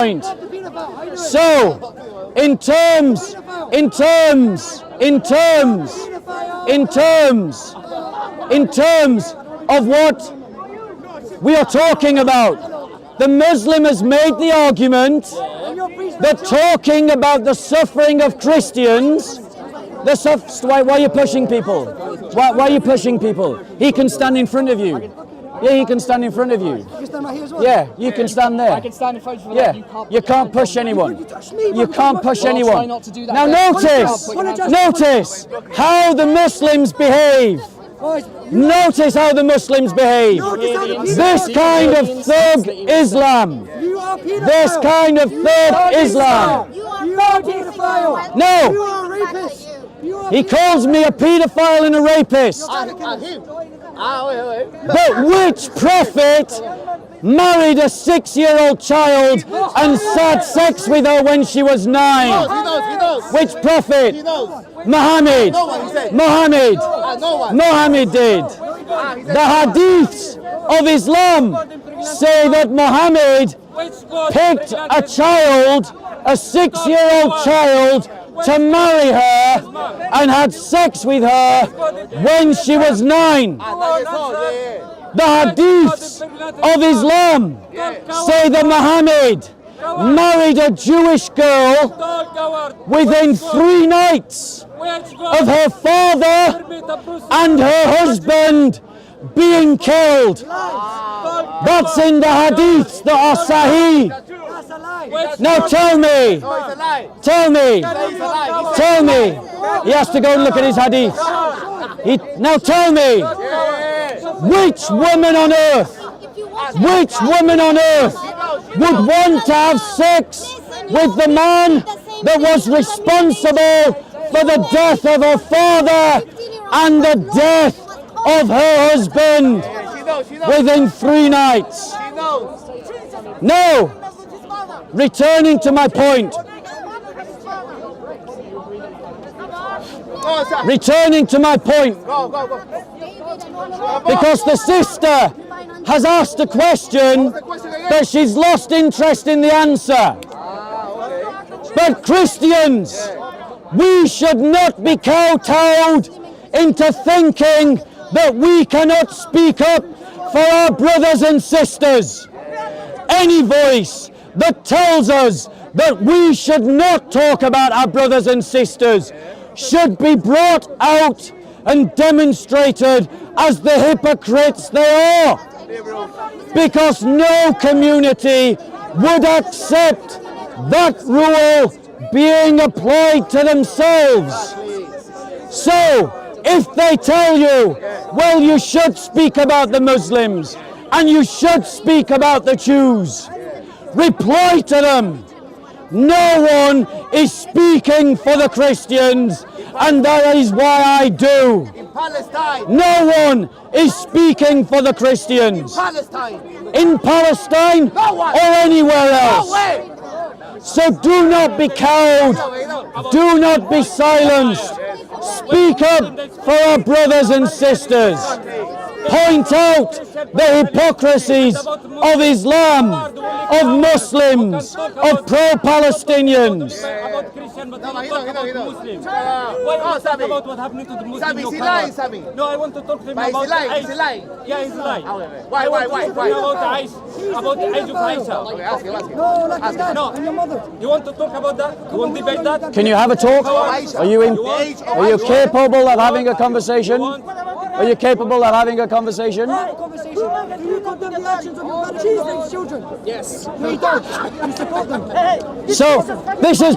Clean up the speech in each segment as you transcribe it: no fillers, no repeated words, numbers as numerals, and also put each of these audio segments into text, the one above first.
point. So, in terms of what we are talking about, the Muslim has made the argument that talking about the suffering of Christians, why are you pushing people? Why are you pushing people? He can stand in front of you. Yeah, he can stand in front of you. Yeah, you can stand there. I can stand in front of you. Yeah, you can't push anyone. You can't push anyone. Now notice how the Muslims behave. Notice how the Muslims behave. This kind of thug Islam. This kind of thug Islam. No. He calls me a paedophile and a rapist. But which prophet married a 6-year-old child and had sex with her when she was 9? Which prophet? Muhammad. Muhammad did. The hadiths of Islam say that Muhammad picked a child, a 6-year-old child, to marry her and had sex with her when she was 9. The hadiths of Islam say that Muhammad married a Jewish girl within 3 nights of her father and her husband being killed. That's in the hadiths that are sahih. Now tell me, he has to go and look at his hadith. Now tell me, which woman on earth would want to have sex with the man that was responsible for the death of her father and the death of her husband within 3 nights? No. Returning to my point. Because the sister has asked a question, but she's lost interest in the answer. But Christians, we should not be kowtowed into thinking that we cannot speak up for our brothers and sisters. Any voice that tells us that we should not talk about our brothers and sisters should be brought out and demonstrated as the hypocrites they are. Because no community would accept that rule being applied to themselves. So, if they tell you, well, you should speak about the Muslims and you should speak about the Jews, reply to them. No one is speaking for the Christians, and that is why I do. No one is speaking for the Christians. In Palestine or anywhere else. So do not be cowed. Do not be silenced. Speak up for our brothers and sisters. Point out the hypocrisies of Islam, of Muslims, of pro-Palestinians. About what happened to the Muslims. He's lying, Sami. No, I want to talk to him about the eyes. He's lying. Yeah, he's lying. Why? About the eyes. About the eyes of Aisha. Okay, ask him. No, and your mother. You want to talk about that? You want to debate that? Can you have a talk? Are you capable of having a conversation? Are you capable of having a conversation? Do you condemn the actions of your brothers children? Yes. No, you don't. You support them. So this is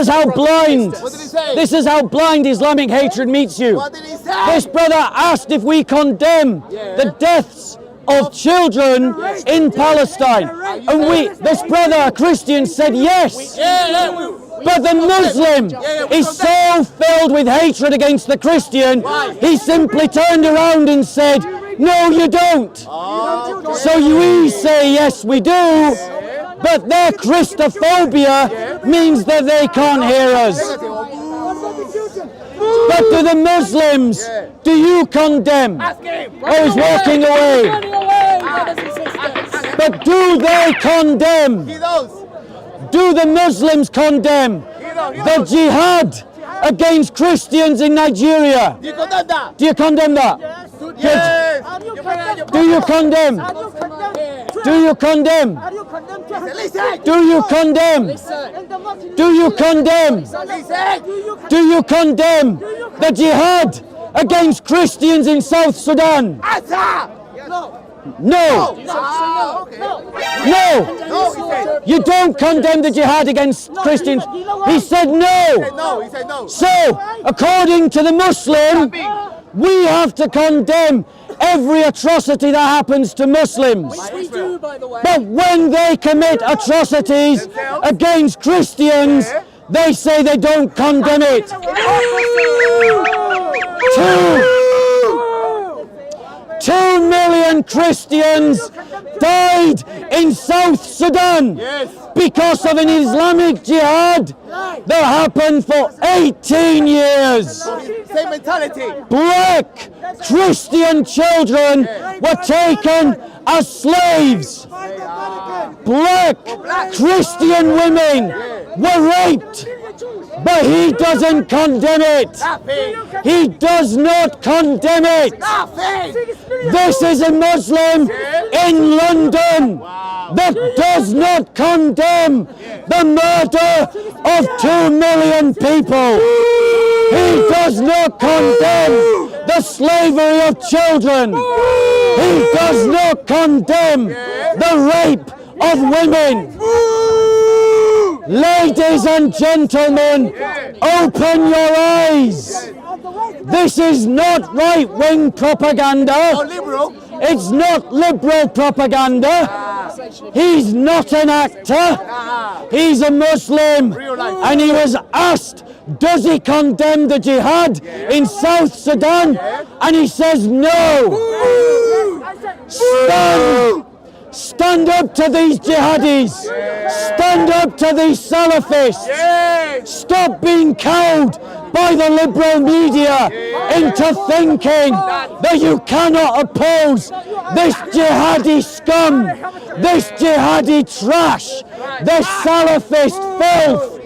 how blind. This is how blind Islamic hatred meets you. What did he say? This brother asked if we condemn the deaths of children in Palestine, and this brother, a Christian, said yes. But the Muslim is so filled with hatred against the Christian, he simply turned around and said, no, you don't. So we say, yes, we do, but their Christophobia means that they can't hear us. But to the Muslims, do you condemn? Oh, he's walking away. But do they condemn? He does. Do the Muslims condemn the jihad against Christians in Nigeria? Do you condemn that? Do you condemn that? Yes. Do you condemn? Do you condemn? Listen. Do you condemn? Do you condemn? Listen. Do you condemn the jihad against Christians in South Sudan? Answer. No. Okay. No. No, he said. You don't condemn the jihad against Christians. He said no. No, he said no. So, according to the Muslim, we have to condemn every atrocity that happens to Muslims. We do, by the way. But when they commit atrocities against Christians, they say they don't condemn it. 2 million Christians died in South Sudan because of an Islamic jihad that happened for 18 years. Same mentality. Black Christian children were taken as slaves. Black Christian women were raped. But he doesn't condemn it. He does not condemn it. This is a Muslim in London that does not condemn the murder of 2 million people. He does not condemn the slavery of children. He does not condemn the rape of women. Ladies and gentlemen, open your eyes. This is not right-wing propaganda. It's not liberal propaganda. He's not an actor. He's a Muslim. And he was asked, does he condemn the jihad in South Sudan? And he says no. Stand up to these jihadis. Stand up to these Salafists. Stop being cowed by the liberal media into thinking that you cannot oppose this jihadi scum, this jihadi trash, this Salafist filth.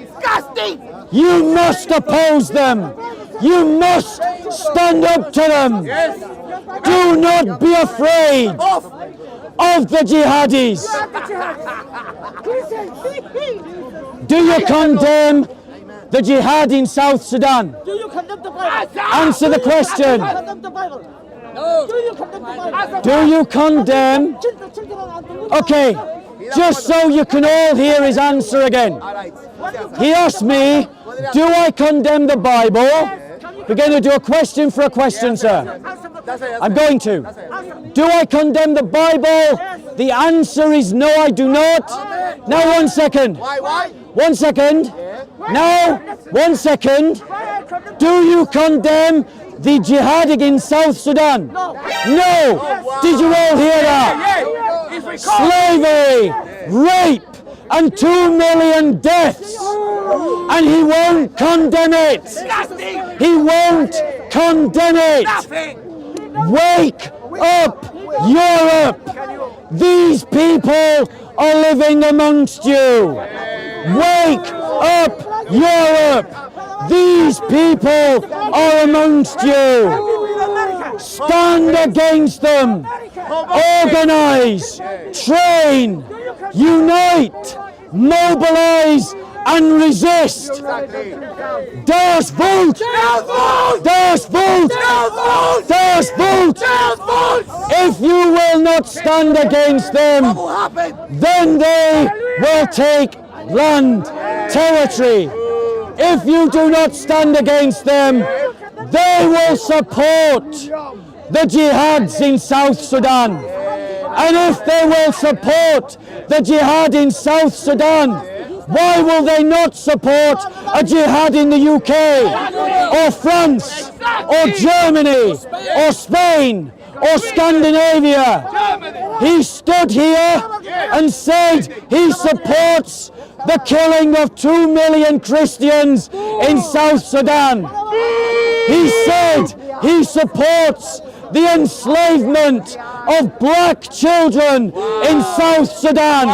You must oppose them. You must stand up to them. Do not be afraid of the jihadis. Do you condemn the jihad in South Sudan? Do you condemn the Bible? Answer the question. Do you condemn the Bible? No. Do you condemn the Bible? Do you condemn? Okay, just so you can all hear his answer again. He asked me, do I condemn the Bible? We're going to do a question for a question, sir. I'm going to. Do I condemn the Bible? The answer is no, I do not. Now, 1 second. Why? 1 second. Now, 1 second. Do you condemn the jihad against South Sudan? No. Did you all hear that? Slavery, rape, and 2 million deaths. And he won't condemn it. He won't condemn it. Wake up, Europe. These people are living amongst you. Wake up, Europe. These people are amongst you. Stand against them. Organize, train, unite, mobilize, and resist. Das Volt! Das Volt! Das Volt! If you will not stand against them, then they will take land, territory. If you do not stand against them, they will support the jihads in South Sudan. And if they will support the jihad in South Sudan, why will they not support a jihad in the UK, or France, or Germany, or Spain, or Scandinavia? He stood here and said he supports the killing of 2 million Christians in South Sudan. He said he supports the enslavement of black children in South Sudan.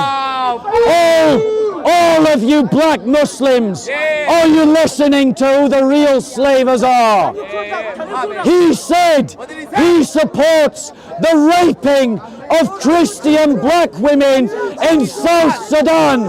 All of you black Muslims, are you listening to who the real slavers are? He said he supports the raping of Christian black women in South Sudan.